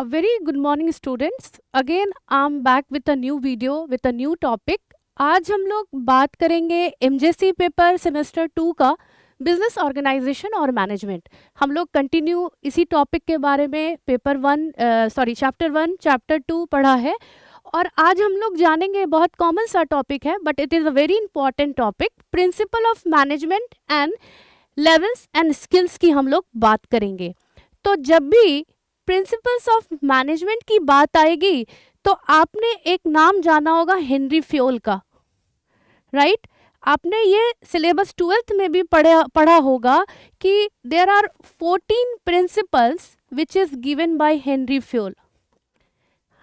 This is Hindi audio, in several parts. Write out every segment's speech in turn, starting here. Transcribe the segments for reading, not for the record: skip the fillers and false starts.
A very good morning students. Again I'm back with a new video with a new topic. आज हम लोग बात करेंगे एमजेसी पेपर सेमेस्टर 2 का बिजनेस ऑर्गेनाइजेशन और मैनेजमेंट। हम लोग कंटिन्यू इसी टॉपिक के बारे में चैप्टर 1 चैप्टर 2 पढ़ा है और आज हम लोग जानेंगे, बहुत कॉमन सा टॉपिक है but it is a very important topic, principle of management and levels and skills की हम लोग बात करेंगे। तो जब भी प्रिंसिपल्स ऑफ मैनेजमेंट की बात आएगी तो आपने एक नाम जाना होगा हेनरी फ्योल का, राइट? आपने ये सिलेबस 12th में भी पढ़ा होगा कि there are 14 principles which is given by Henry Fayol,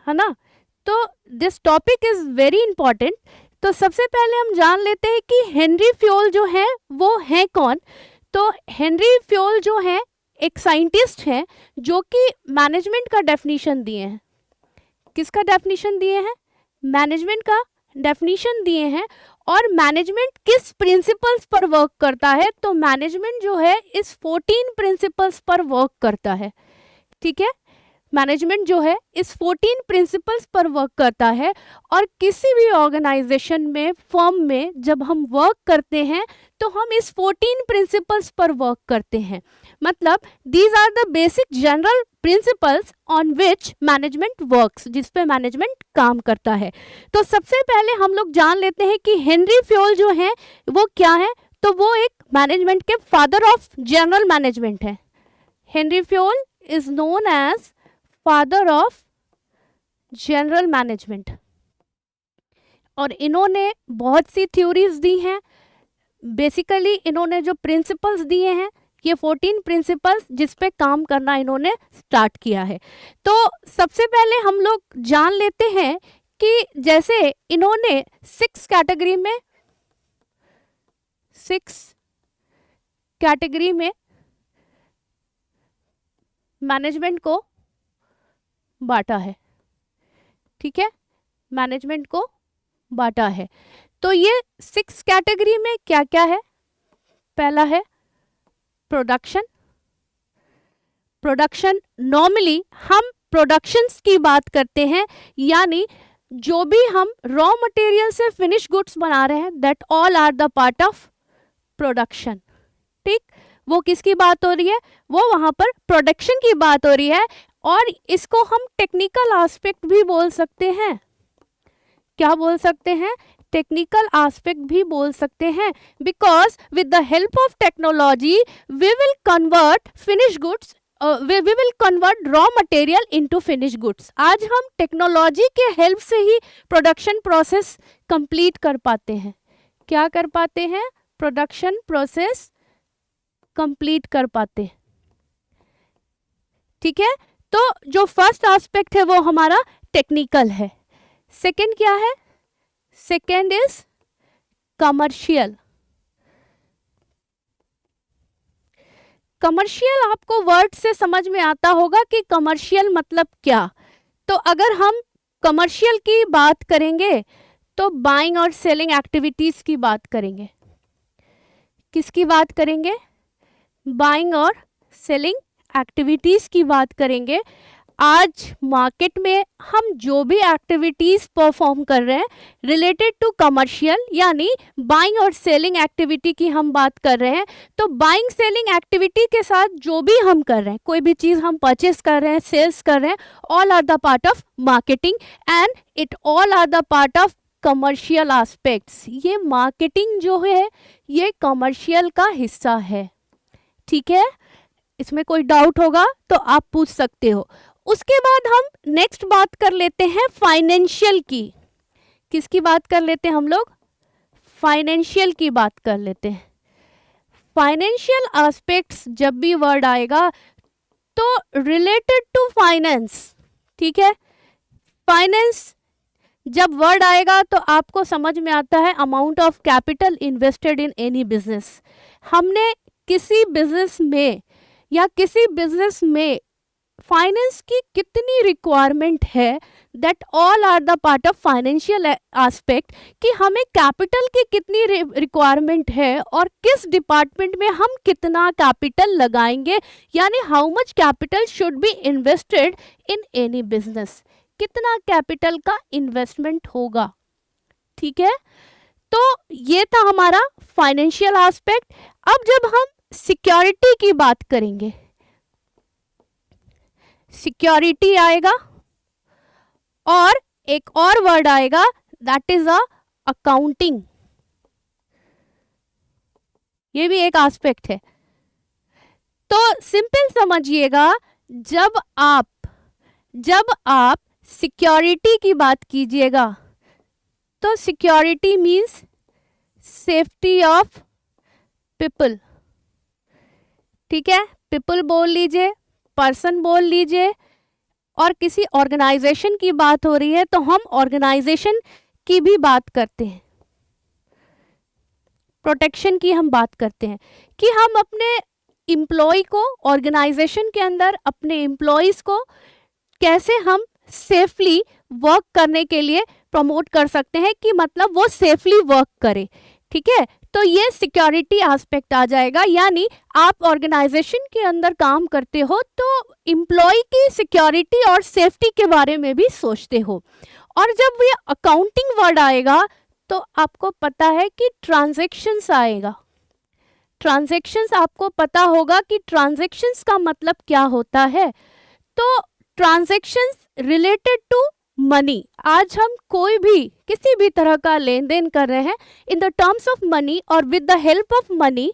है ना? तो this topic is very important. तो सबसे पहले हम जान लेते हैं कि हेनरी फ्योल जो है वो है कौन। तो हेनरी फ्योल जो है एक साइंटिस्ट है जो कि मैनेजमेंट का डेफिनेशन दिए हैं। किसका डेफिनेशन दिए हैं? मैनेजमेंट का डेफिनेशन दिए हैं। और मैनेजमेंट किस प्रिंसिपल्स पर वर्क करता है? तो मैनेजमेंट जो है इस 14 प्रिंसिपल्स पर वर्क करता है, ठीक है? मैनेजमेंट जो है इस 14 प्रिंसिपल्स पर वर्क करता है। और किसी भी ऑर्गेनाइजेशन में, फर्म में जब हम वर्क करते हैं तो हम इस 14 प्रिंसिपल्स पर वर्क करते हैं। मतलब these are the basic general principles on which management works, जिस पे मैनेजमेंट काम करता है। तो सबसे पहले हम लोग जान लेते हैं कि हेनरी फ्योल जो है वो क्या है। तो वो एक मैनेजमेंट के फादर ऑफ जनरल मैनेजमेंट है। Henry Fayol is known as father of general management. और इन्होंने बहुत सी थ्योरीज दी हैं। बेसिकली इन्होंने जो प्रिंसिपल्स दिए हैं ये 14 प्रिंसिपल्स जिस पे काम करना इन्होंने स्टार्ट किया है। तो सबसे पहले हम लोग जान लेते हैं कि जैसे इन्होंने 6 कैटेगरी में मैनेजमेंट को बांटा है, ठीक है? मैनेजमेंट को बांटा है। तो ये 6 कैटेगरी में क्या क्या है? पहला है प्रोडक्शन। प्रोडक्शन, नॉर्मली हम प्रोडक्शंस की बात करते हैं, यानी जो भी हम रॉ मटेरियल से फिनिश गुड्स बना रहे हैं that all are the part of production, ठीक? वो किसकी बात हो रही है? वो वहां पर प्रोडक्शन की बात हो रही है। और इसको हम टेक्निकल एस्पेक्ट भी बोल सकते हैं। क्या बोल सकते हैं? टेक्निकल एस्पेक्ट भी बोल सकते हैं, because with the help of technology we will convert finish goods, we will convert raw material into finish goods. आज हम टेक्नोलॉजी के हेल्प से ही प्रोडक्शन प्रोसेस कंप्लीट कर पाते हैं। क्या कर पाते हैं? प्रोडक्शन प्रोसेस कंप्लीट कर पाते हैं, ठीक है? तो जो फर्स्ट एस्पेक्ट है वो हमारा टेक्निकल है। सेकंड क्या है? Second is commercial. कमर्शियल आपको वर्ड से समझ में आता होगा कि कमर्शियल मतलब क्या। तो अगर हम कमर्शियल की बात करेंगे तो बाइंग और सेलिंग एक्टिविटीज की बात करेंगे। किसकी बात करेंगे? बाइंग और सेलिंग एक्टिविटीज की बात करेंगे। आज मार्केट में हम जो भी एक्टिविटीज परफॉर्म कर रहे हैं रिलेटेड टू कमर्शियल, यानी बाइंग और सेलिंग एक्टिविटी की हम बात कर रहे हैं। तो बाइंग सेलिंग एक्टिविटी के साथ जो भी हम कर रहे हैं, कोई भी चीज़ हम परचेस कर रहे हैं, सेल्स कर रहे हैं, all are the part of marketing and it all are the part of commercial aspects. ये मार्केटिंग जो है ये कमर्शियल का हिस्सा है, ठीक है? इसमें कोई डाउट होगा तो आप पूछ सकते हो। उसके बाद हम नेक्स्ट बात कर लेते हैं फाइनेंशियल की। किसकी बात कर लेते हैं हम लोग? फाइनेंशियल की बात कर लेते हैं। फाइनेंशियल एस्पेक्ट्स जब भी वर्ड आएगा तो रिलेटेड टू फाइनेंस, ठीक है? फाइनेंस जब वर्ड आएगा तो आपको समझ में आता है amount of capital invested in any business. हमने किसी बिजनेस में या किसी बिजनेस में फाइनेंस की कितनी रिक्वायरमेंट है, that all are the part of financial aspect, कि हमें कैपिटल की कितनी रिक्वायरमेंट है और किस डिपार्टमेंट में हम कितना कैपिटल लगाएंगे, यानी how much capital should be invested in any business, कितना कैपिटल का इन्वेस्टमेंट होगा। ठीक है, तो ये था हमारा फाइनेंशियल एस्पेक्ट। अब जब हम सिक्योरिटी की बात करेंगे, सिक्योरिटी आएगा और एक और वर्ड आएगा, दैट इज अकाउंटिंग। ये भी एक एस्पेक्ट है। तो सिंपल समझिएगा, जब आप सिक्योरिटी की बात कीजिएगा तो security means safety of people. ठीक है, पीपल बोल लीजिए, पर्सन बोल लीजिए, और किसी ऑर्गेनाइजेशन की बात हो रही है तो हम ऑर्गेनाइजेशन की भी बात करते हैं, प्रोटेक्शन की हम बात करते हैं कि हम अपने एम्प्लॉय को ऑर्गेनाइजेशन के अंदर, अपने एम्प्लॉयज को कैसे हम सेफली वर्क करने के लिए प्रमोट कर सकते हैं, कि मतलब वो सेफली वर्क करे। ठीक है, तो ये सिक्योरिटी एस्पेक्ट आ जाएगा, यानी आप ऑर्गेनाइजेशन के अंदर काम करते हो तो एम्प्लॉय की सिक्योरिटी और सेफ्टी के बारे में भी सोचते हो। और जब ये अकाउंटिंग वर्ड आएगा तो आपको पता है कि ट्रांजैक्शंस आएगा। ट्रांजैक्शंस आपको पता होगा कि ट्रांजैक्शंस का मतलब क्या होता है। तो ट्रांजैक्शंस रिलेटेड टू मनी, आज हम कोई भी किसी भी तरह का लेन देन कर रहे हैं in the terms of money और with the help of money,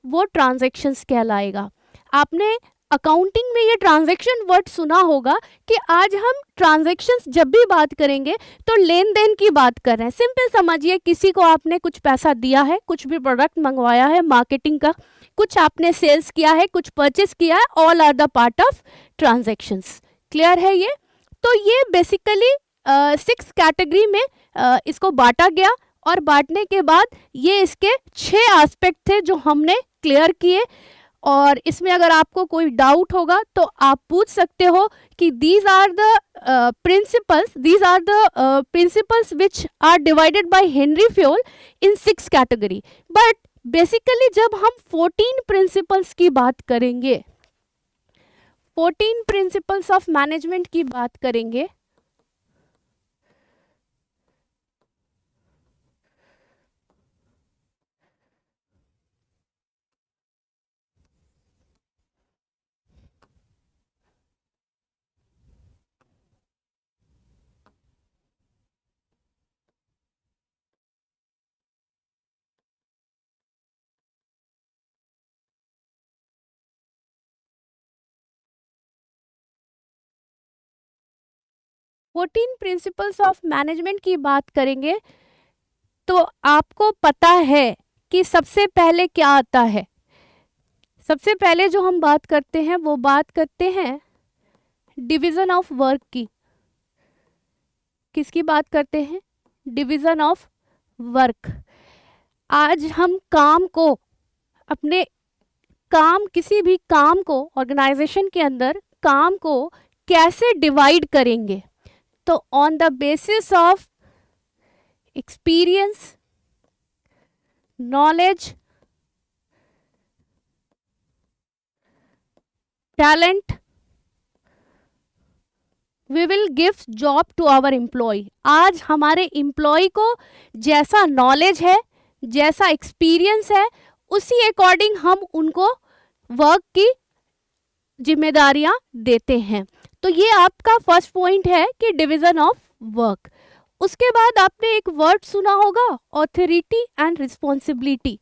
वो ट्रांजैक्शंस कहलाएगा। आपने अकाउंटिंग में ये ट्रांजैक्शन वर्ड सुना होगा कि आज हम ट्रांजैक्शंस जब भी बात करेंगे तो लेन देन की बात कर रहे हैं। सिंपल समझिए, किसी को आपने कुछ पैसा दिया है, कुछ भी प्रोडक्ट मंगवाया है मार्केटिंग का, कुछ आपने सेल्स किया है, कुछ परचेस किया है, all are the part of transactions. Clear है ये? तो ये बेसिकली 6 कैटेगरी में इसको बांटा गया, और बांटने के बाद ये इसके 6 एस्पेक्ट थे जो हमने क्लियर किए। और इसमें अगर आपको कोई डाउट होगा तो आप पूछ सकते हो कि these are the principles which are divided by Henry Fayol in 6 category। But basically जब हम 14 प्रिंसिपल्स की बात करेंगे, 14 प्रिंसिपल्स ऑफ मैनेजमेंट की बात करेंगे, फोर्टीन प्रिंसिपल्स ऑफ मैनेजमेंट की बात करेंगे तो आपको पता है कि सबसे पहले क्या आता है। सबसे पहले जो हम बात करते हैं वो बात करते हैं डिवीजन ऑफ वर्क की। किसकी बात करते हैं? Division of work. आज हम काम को, अपने काम, किसी भी काम को ऑर्गेनाइजेशन के अंदर काम को कैसे डिवाइड करेंगे, तो on the basis of experience, knowledge, talent, we will give job to our employ. आज हमारे एम्प्लॉय को जैसा नॉलेज है, जैसा एक्सपीरियंस है, उसी अकॉर्डिंग हम उनको वर्क की जिम्मेदारियां देते हैं। तो ये आपका फर्स्ट पॉइंट है कि डिवीजन ऑफ वर्क। उसके बाद आपने एक वर्ड सुना होगा, authority and responsibility.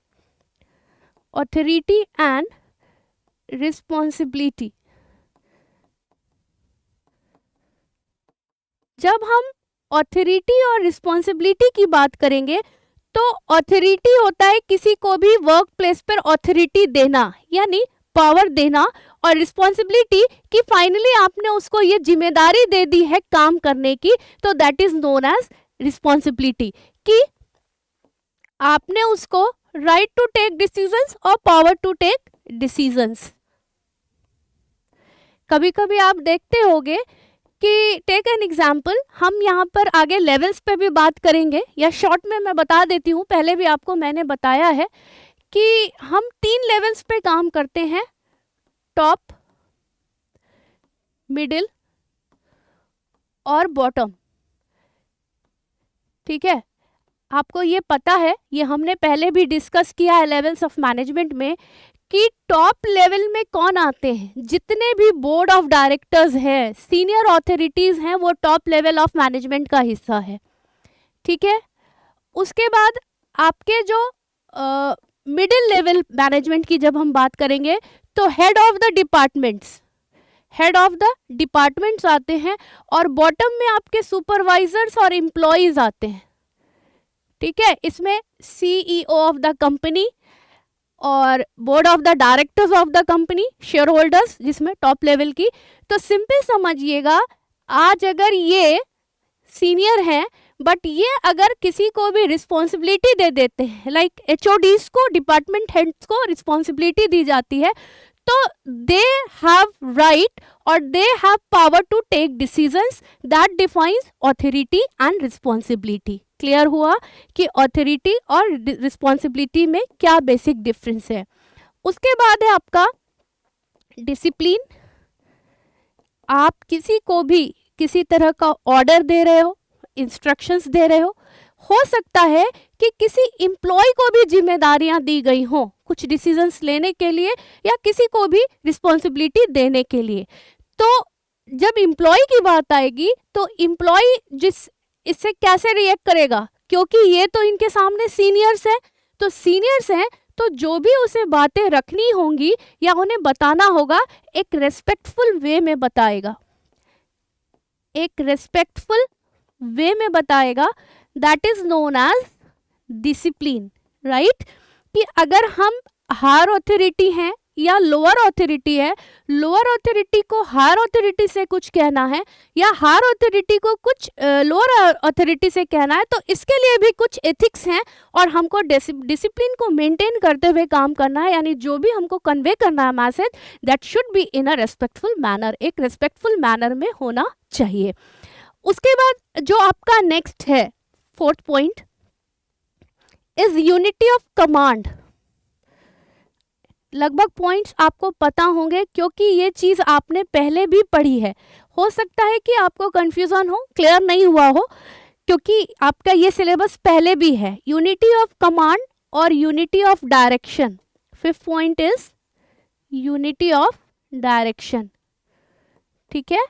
Authority and responsibility. जब हम ऑथोरिटी और रिस्पॉन्सिबिलिटी की बात करेंगे तो ऑथोरिटी होता है किसी को भी वर्क प्लेस पर ऑथोरिटी देना, यानी पावर देना, और रिस्पॉन्सिबिलिटी कि फाइनली आपने उसको ये जिम्मेदारी दे दी है काम करने की, तो that is known as responsibility, कि आपने उसको राइट टू टेक डिसीजंस और पावर टू टेक डिसीजंस। कभी कभी आप देखते होंगे कि टेक एन एग्जाम्पल, हम यहाँ पर आगे लेवल्स पे भी बात करेंगे, या शॉर्ट में मैं बता देती हूँ, पहले भी आपको मैंने बताया है कि हम 3 लेवल्स पे काम करते हैं, टॉप, मिडिल और बॉटम। ठीक है, आपको ये पता है, ये हमने पहले भी डिस्कस किया है लेवल्स ऑफ मैनेजमेंट में, कि टॉप लेवल में कौन आते हैं, जितने भी बोर्ड ऑफ डायरेक्टर्स हैं, सीनियर ऑथोरिटीज हैं, वो टॉप लेवल ऑफ मैनेजमेंट का हिस्सा है। ठीक है, उसके बाद आपके जो मिडिल लेवल मैनेजमेंट की जब हम बात करेंगे तो हेड ऑफ द डिपार्टमेंट्स आते हैं, और बॉटम में आपके सुपरवाइजर्स और एम्प्लॉयज आते हैं। ठीक है, इसमें सीईओ ऑफ द कंपनी और board of the directors of the company, share holders जिसमें टॉप लेवल की। तो सिंपल समझिएगा, आज अगर ये सीनियर हैं बट ये अगर किसी को भी रिस्पॉन्सिबिलिटी दे देते हैं, लाइक एचओडीज को, डिपार्टमेंट हेड्स को रिस्पॉन्सिबिलिटी दी जाती है, तो दे हैव राइट और they have power to take decisions that defines authority and responsibility. Clear हुआ कि ऑथोरिटी और रिस्पॉन्सिबिलिटी में क्या बेसिक डिफरेंस है। उसके बाद है आपका डिसिप्लिन। आप किसी को भी किसी तरह का ऑर्डर दे रहे हो, इंस्ट्रक्शंस दे रहे हो सकता है कि किसी एम्प्लॉय को भी जिम्मेदारियां दी गई हो कुछ डिसीजंस लेने के लिए या किसी को भी रिस्पॉन्सिबिलिटी देने के लिए। तो जब एम्प्लॉय की बात आएगी तो एम्प्लॉय इससे कैसे रिएक्ट करेगा, क्योंकि ये तो इनके सामने सीनियर्स हैं, तो जो भी उसे बातें रखनी होंगी या उन्हें बताना होगा, एक रेस्पेक्टफुल वे में बताएगा, that is known as discipline. Right, कि अगर हम हायर अथॉरिटी हैं या लोअर अथॉरिटी है, लोअर अथॉरिटी को हायर अथॉरिटी से कुछ कहना है या हायर अथॉरिटी को कुछ लोअर अथॉरिटी से कहना है, तो इसके लिए भी कुछ एथिक्स हैं और हमको डिसिप्लिन को मेंटेन करते हुए काम करना है। यानी जो भी हमको कन्वे करना है message, that should be in a respectful manner, एक रेस्पेक्टफुल मैनर में होना चाहिए। उसके बाद जो आपका नेक्स्ट है, 4th point is unity of command. लगभग पॉइंट्स आपको पता होंगे क्योंकि ये चीज़ आपने पहले भी पढ़ी है। हो सकता है कि आपको कंफ्यूजन हो, क्लियर नहीं हुआ हो, क्योंकि आपका ये सिलेबस पहले भी है। यूनिटी ऑफ कमांड और unity of direction. 5th point is unity of direction. ठीक है,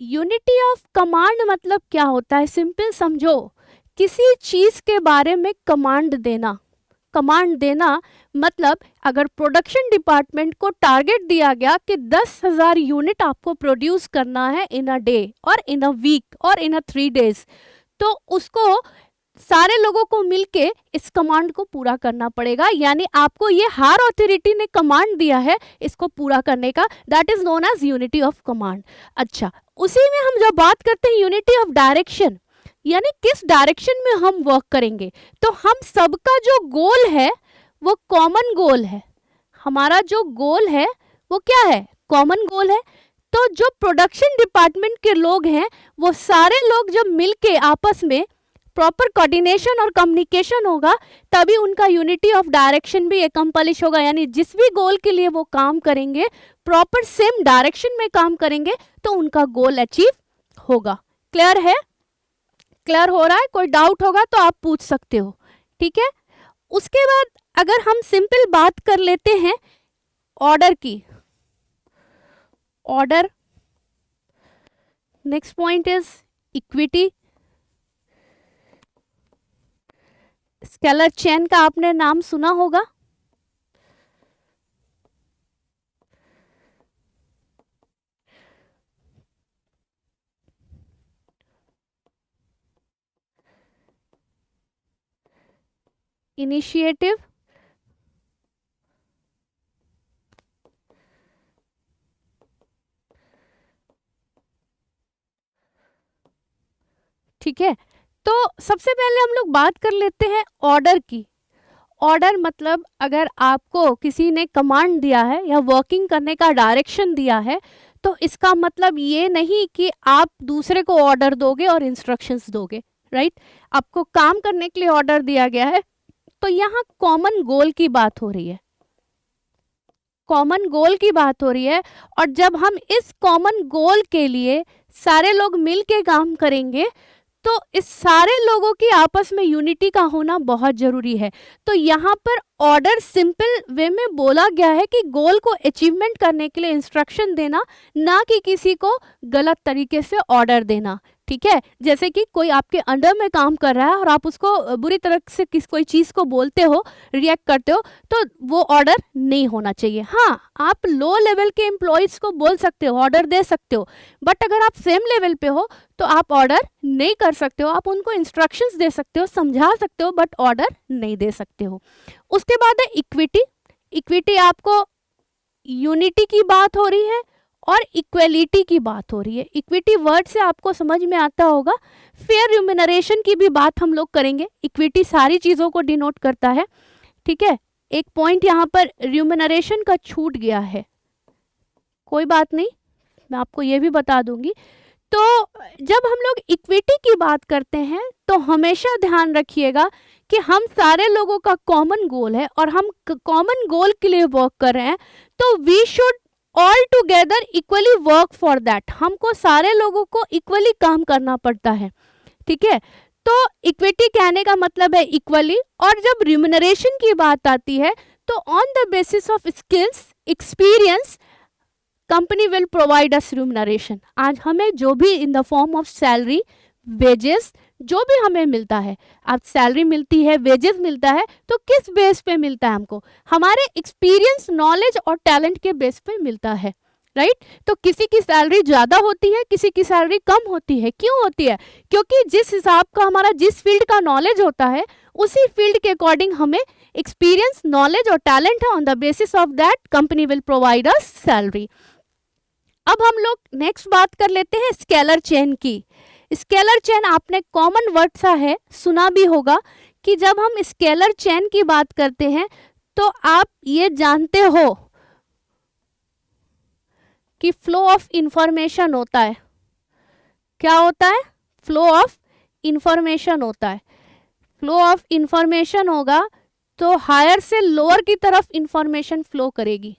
यूनिटी ऑफ कमांड मतलब क्या होता है, सिंपल समझो, किसी चीज के बारे में कमांड देना मतलब अगर प्रोडक्शन डिपार्टमेंट को टारगेट दिया गया कि 10,000 यूनिट आपको प्रोड्यूस करना है इन अ डे और इन अ वीक और इन अ 3 डेज, तो उसको सारे लोगों को मिलके इस कमांड को पूरा करना पड़ेगा। यानी आपको ये हायर अथॉरिटी ने कमांड दिया है इसको पूरा करने का, that is known as unity of command. अच्छा, उसी में हम जब बात करते हैं यूनिटी ऑफ डायरेक्शन, यानी किस डायरेक्शन में हम वर्क करेंगे, तो हम सबका जो गोल है वो कॉमन गोल है। हमारा जो गोल है वो क्या है, कॉमन गोल है। तो जो प्रोडक्शन डिपार्टमेंट के लोग हैं वो सारे लोग जब मिलके आपस में प्रॉपर कोऑर्डिनेशन और कम्युनिकेशन होगा, तभी उनका यूनिटी ऑफ डायरेक्शन भी एकम्प्लिश होगा। यानी जिस भी गोल के लिए वो काम करेंगे, प्रॉपर सेम डायरेक्शन में काम करेंगे, तो उनका गोल अचीव होगा। क्लियर है, क्लियर हो रहा है? कोई डाउट होगा तो आप पूछ सकते हो। ठीक है, उसके बाद अगर हम सिंपल बात कर लेते हैं ऑर्डर की, order, next point is equity. Scalar chain का आपने नाम सुना होगा। इनिशिएटिव, ठीक है। तो सबसे पहले हम लोग बात कर लेते हैं ऑर्डर की। ऑर्डर मतलब अगर आपको किसी ने कमांड दिया है या वर्किंग करने का डायरेक्शन दिया है, तो इसका मतलब ये नहीं कि आप दूसरे को ऑर्डर दोगे और इंस्ट्रक्शंस दोगे, राइट। आपको काम करने के लिए ऑर्डर दिया गया है, तो यहाँ कॉमन गोल की बात हो रही है, कॉमन गोल की बात हो रही है। और जब हम इस कॉमन गोल के लिए सारे लोग मिल के काम करेंगे, तो इस सारे लोगों की आपस में यूनिटी का होना बहुत जरूरी है। तो यहाँ पर ऑर्डर सिंपल वे में बोला गया है कि गोल को अचीवमेंट करने के लिए इंस्ट्रक्शन देना, ना कि किसी को गलत तरीके से ऑर्डर देना, ठीक है। जैसे कि कोई आपके अंडर में काम कर रहा है और आप उसको बुरी तरह से कोई चीज़ को बोलते हो, रिएक्ट करते हो, तो वो ऑर्डर नहीं होना चाहिए। हाँ, आप लो लेवल के एम्प्लॉयज़ को बोल सकते हो, ऑर्डर दे सकते हो, बट अगर आप सेम लेवल पे हो तो आप ऑर्डर नहीं कर सकते हो। आप उनको इंस्ट्रक्शंस दे सकते हो, समझा सकते हो, बट ऑर्डर नहीं दे सकते हो। उसके बाद है इक्विटी। इक्विटी आपको यूनिटी की बात हो रही है और इक्वलिटी की बात हो रही है। इक्विटी वर्ड से आपको समझ में आता होगा, फेयर रिम्यूनरेशन की भी बात हम लोग करेंगे। इक्विटी सारी चीज़ों को डिनोट करता है, ठीक है। एक पॉइंट यहाँ पर रिम्यूनरेशन का छूट गया है, कोई बात नहीं, मैं आपको ये भी बता दूंगी। तो जब हम लोग इक्विटी की बात करते हैं तो हमेशा ध्यान रखिएगा कि हम सारे लोगों का कॉमन गोल है और हम कॉमन गोल के लिए वर्क कर रहे हैं, तो we should all together equally work for that. हमको सारे लोगों को इक्वली काम करना पड़ता है, ठीक है। तो इक्विटी कहने का मतलब है इक्वली। और जब रिम्यूनरेशन की बात आती है तो on the basis of skills, experience, company will provide us remuneration. आज हमें जो भी in the form of salary, wages, जो भी हमें मिलता है, अब सैलरी मिलती है, वेजेस मिलता है, तो किस बेस पे मिलता है हमको? हमारे एक्सपीरियंस, नॉलेज और टैलेंट के बेस पे मिलता है, राइट। तो किसी की सैलरी ज़्यादा होती है, किसी की सैलरी कम होती है। क्यों होती है? क्योंकि जिस हिसाब का हमारा जिस फील्ड का नॉलेज होता है, उसी फील्ड के अकॉर्डिंग हमें एक्सपीरियंस, नॉलेज और टैलेंट है। On the basis of that company will provide us salary. अब हम लोग नेक्स्ट बात कर लेते हैं स्केलर चेन की। स्केलर चेन आपने कॉमन वर्ड सा है, सुना भी होगा कि जब हम स्केलर चेन की बात करते हैं तो आप ये जानते हो कि फ्लो ऑफ इंफॉर्मेशन होता है। क्या होता है? फ्लो ऑफ इंफॉर्मेशन होता है। फ्लो ऑफ इंफॉर्मेशन होगा तो हायर से लोअर की तरफ इंफॉर्मेशन फ्लो करेगी।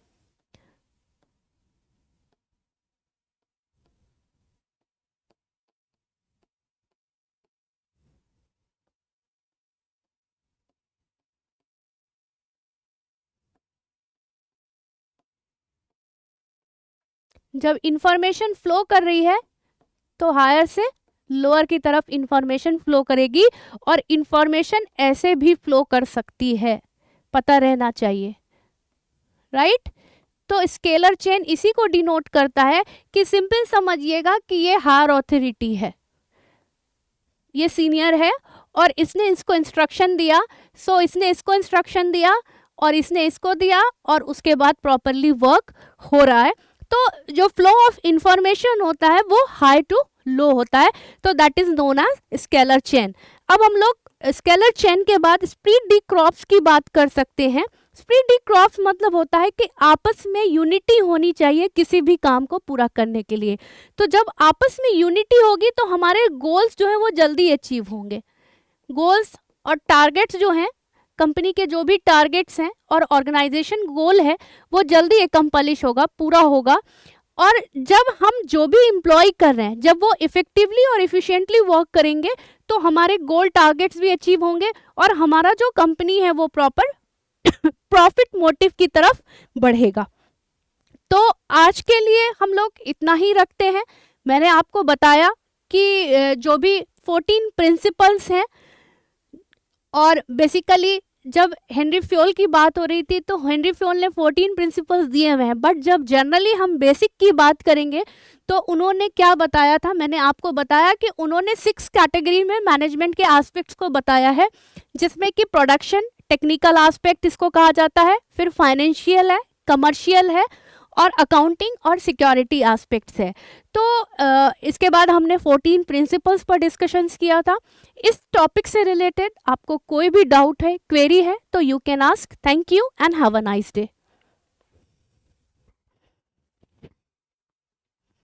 जब इंफॉर्मेशन फ्लो कर रही है तो हायर से लोअर की तरफ इंफॉर्मेशन फ्लो करेगी, और इंफॉर्मेशन ऐसे भी फ्लो कर सकती है, पता रहना चाहिए, राइट। तो स्केलर चेन इसी को डिनोट करता है कि सिंपल समझिएगा कि ये हायर ऑथोरिटी है, ये सीनियर है और इसने इसको इंस्ट्रक्शन दिया, सो इसने इसको इंस्ट्रक्शन दिया और इसने इसको दिया और उसके बाद प्रॉपरली वर्क हो रहा है। तो जो फ्लो ऑफ इंफॉर्मेशन होता है वो हाई टू लो होता है, तो that is known as scalar chain. अब हम लोग स्केलर चेन के बाद स्प्लिट डी क्रॉप्स की बात कर सकते हैं। स्प्लिट डी क्रॉप्स मतलब होता है कि आपस में यूनिटी होनी चाहिए किसी भी काम को पूरा करने के लिए। तो जब आपस में यूनिटी होगी तो हमारे गोल्स जो है वो जल्दी अचीव होंगे। गोल्स और टारगेट्स जो हैं, कंपनी के जो भी टारगेट्स हैं और ऑर्गेनाइजेशन गोल है, वो जल्दी एकम्प्लिश होगा, पूरा होगा। और जब हम जो भी एम्प्लॉय कर रहे हैं, जब वो इफेक्टिवली और इफिशिएंटली वर्क करेंगे तो हमारे गोल टारगेट्स भी अचीव होंगे और हमारा जो कंपनी है वो प्रॉपर प्रॉफिट मोटिव की तरफ बढ़ेगा। तो आज के लिए हम लोग इतना ही रखते हैं। मैंने आपको बताया कि जो भी 14 प्रिंसिपल्स हैं, और बेसिकली जब हेनरी फ्योल की बात हो रही थी तो हेनरी फ्योल ने 14 प्रिंसिपल्स दिए हुए हैं, बट जब जनरली हम बेसिक की बात करेंगे तो उन्होंने क्या बताया था? मैंने आपको बताया कि उन्होंने 6 कैटेगरी में मैनेजमेंट के एस्पेक्ट्स को बताया है, जिसमें कि प्रोडक्शन, टेक्निकल एस्पेक्ट इसको कहा जाता है, फिर फाइनेंशियल है, कमर्शियल है, और अकाउंटिंग और सिक्योरिटी एस्पेक्ट्स है। तो इसके बाद हमने 14 प्रिंसिपल्स पर डिस्कशंस किया था। इस टॉपिक से रिलेटेड आपको कोई भी डाउट है, क्वेरी है, तो you can ask. Thank you and have a nice day.